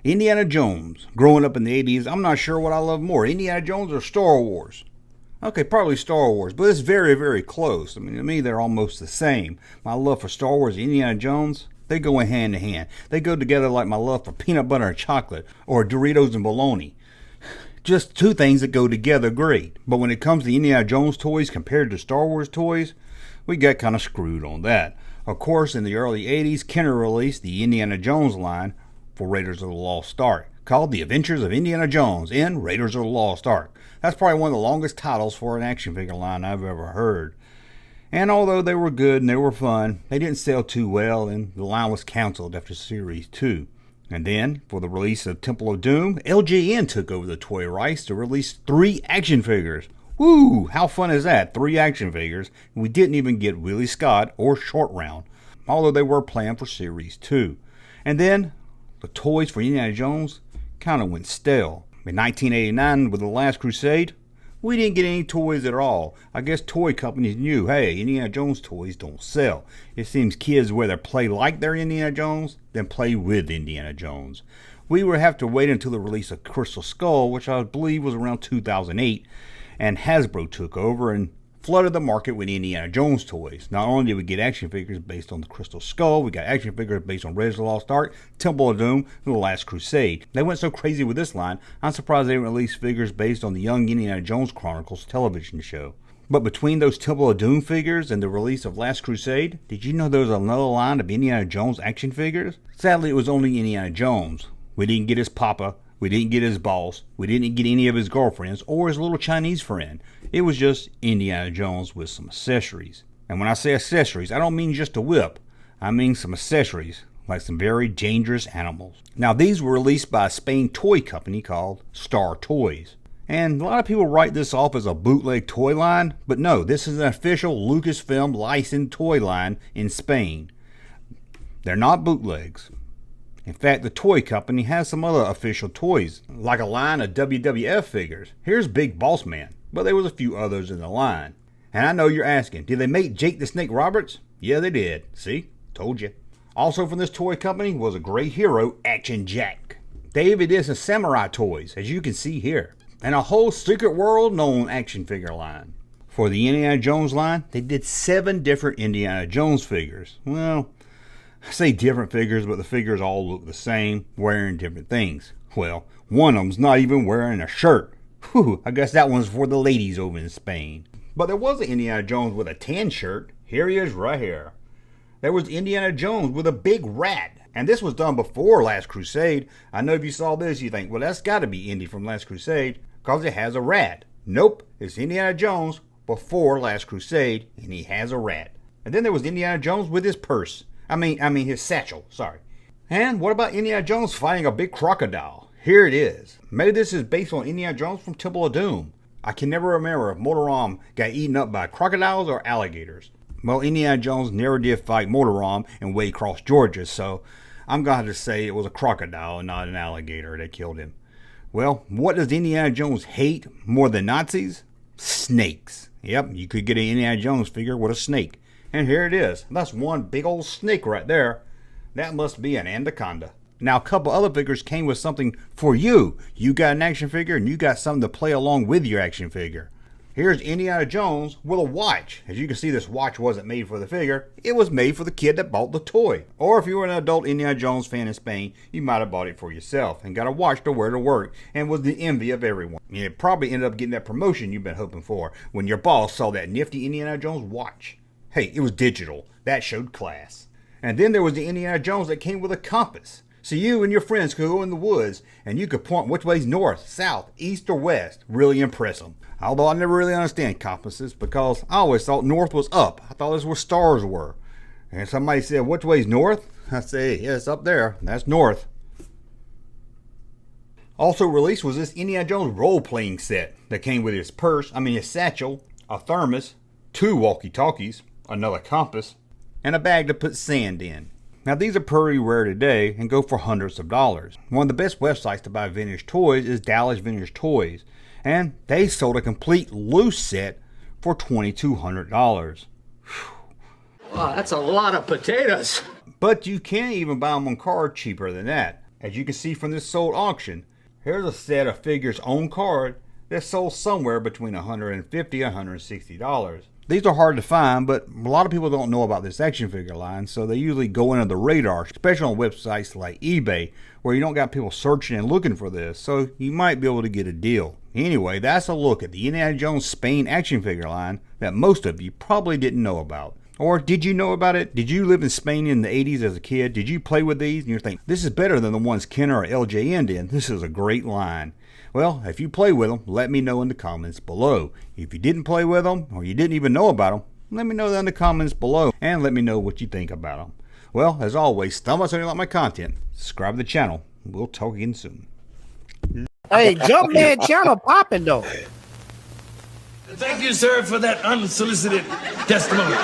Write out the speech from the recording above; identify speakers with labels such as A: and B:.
A: Indiana Jones. Growing up in the 80s, I'm not sure what I love more, Indiana Jones or Star Wars. Okay, probably Star Wars, but it's very, very close. I mean, to me, they're almost the same. My love for Star Wars and Indiana Jones, they go in hand to hand. They go together like my love for peanut butter and chocolate, or Doritos and bologna. Just two things that go together great. But when it comes to Indiana Jones toys compared to Star Wars toys, we got kind of screwed on that. Of course, in the early 80s, Kenner released the Indiana Jones line for Raiders of the Lost Ark, called The Adventures of Indiana Jones in Raiders of the Lost Ark. That's probably one of the longest titles for an action figure line I've ever heard. And although they were good and they were fun, they didn't sell too well, and the line was canceled after Series 2. And then, for the release of Temple of Doom, LJN took over the toy rights to release 3 action figures. Woo! How fun is that? 3 action figures, and we didn't even get Willie Scott or Short Round, although they were planned for Series 2. And then, the toys for Indiana Jones kind of went stale. In 1989, with The Last Crusade, we didn't get any toys at all. I guess toy companies knew, hey, Indiana Jones toys don't sell. It seems kids rather play like they're Indiana Jones than play with Indiana Jones. We would have to wait until the release of Crystal Skull, which I believe was around 2008, and Hasbro took over and flooded the market with Indiana Jones toys. Not only did we get action figures based on the Crystal Skull, we got action figures based on Raiders of the Lost Ark, Temple of Doom, and The Last Crusade. They went so crazy with this line, I'm surprised they didn't release figures based on the Young Indiana Jones Chronicles television show. But between those Temple of Doom figures and the release of Last Crusade, did you know there was another line of Indiana Jones action figures? Sadly, it was only Indiana Jones. We didn't get his papa, we didn't get his boss, we didn't get any of his girlfriends or his little Chinese friend. It was just Indiana Jones with some accessories. And when I say accessories, I don't mean just a whip. I mean some accessories, like some very dangerous animals. Now, these were released by a Spain toy company called Star Toys. And a lot of people write this off as a bootleg toy line, but no, this is an official Lucasfilm licensed toy line in Spain. They're not bootlegs. In fact, the toy company has some other official toys, like a line of WWF figures. Here's Big Boss Man, but there was a few others in the line. And I know you're asking, did they make Jake the Snake Roberts? Yeah, they did. See? Told you. Also from this toy company was a great hero, Action Jack. David is a samurai toys, as you can see here. And a whole secret world known action figure line. For the Indiana Jones line, they did 7 different Indiana Jones figures. Well, I say different figures, but the figures all look the same, wearing different things. Well, one of them's not even wearing a shirt. Whew, I guess that one's for the ladies over in Spain. But there was an Indiana Jones with a tan shirt. Here he is right here. There was Indiana Jones with a big rat. And this was done before Last Crusade. I know if you saw this, you think, well, that's got to be Indy from Last Crusade, because it has a rat. Nope, it's Indiana Jones before Last Crusade, and he has a rat. And then there was Indiana Jones with his purse. I mean his satchel, sorry. And what about Indiana Jones fighting a big crocodile? Here it is. Maybe this is based on Indiana Jones from Temple of Doom. I can never remember if Mortaram got eaten up by crocodiles or alligators. Well, Indiana Jones never did fight Mortaram in Waycross, Georgia, so I'm going to have to say it was a crocodile and not an alligator that killed him. Well, what does Indiana Jones hate more than Nazis? Snakes. Yep, you could get an Indiana Jones figure with a snake. And here it is. That's one big old snake right there. That must be an anaconda. Now, a couple other figures came with something for you. You got an action figure and you got something to play along with your action figure. Here's Indiana Jones with a watch. As you can see, this watch wasn't made for the figure. It was made for the kid that bought the toy. Or if you were an adult Indiana Jones fan in Spain, you might have bought it for yourself and got a watch to wear to work and was the envy of everyone. You probably ended up getting that promotion you've been hoping for when your boss saw that nifty Indiana Jones watch. Hey, it was digital. That showed class. And then there was the Indiana Jones that came with a compass. So you and your friends could go in the woods and you could point which way's north, south, east, or west. Really impress them. Although I never really understand compasses because I always thought north was up. I thought that's where stars were. And somebody said, which way's north? I say, yeah, it's up there. That's north. Also released was this Indiana Jones role-playing set that came with his purse, his satchel, a thermos, 2 walkie-talkies, another compass, and a bag to put sand in. Now these are pretty rare today and go for hundreds of dollars. One of the best websites to buy vintage toys is Dallas Vintage Toys, and they sold a complete loose set for $2,200.
B: Wow, that's a lot of potatoes.
A: But you can even buy them on card cheaper than that. As you can see from this sold auction, here's a set of figures on card that sold somewhere between $150 and $160. These are hard to find, but a lot of people don't know about this action figure line, so they usually go under the radar, especially on websites like eBay, where you don't got people searching and looking for this, so you might be able to get a deal. Anyway, that's a look at the Indiana Jones Spain action figure line that most of you probably didn't know about. Or did you know about it? Did you live in Spain in the 80s as a kid? Did you play with these and you think, this is better than the ones Kenner or LJN did? This is a great line. Well, if you play with them, let me know in the comments below. If you didn't play with them or you didn't even know about them, let me know in the comments below and let me know what you think about them. Well, as always, thumbs up if you like my content. Subscribe to the channel. We'll talk again soon.
B: Hey, Junkman channel popping though.
C: Thank you, sir, for that unsolicited testimony.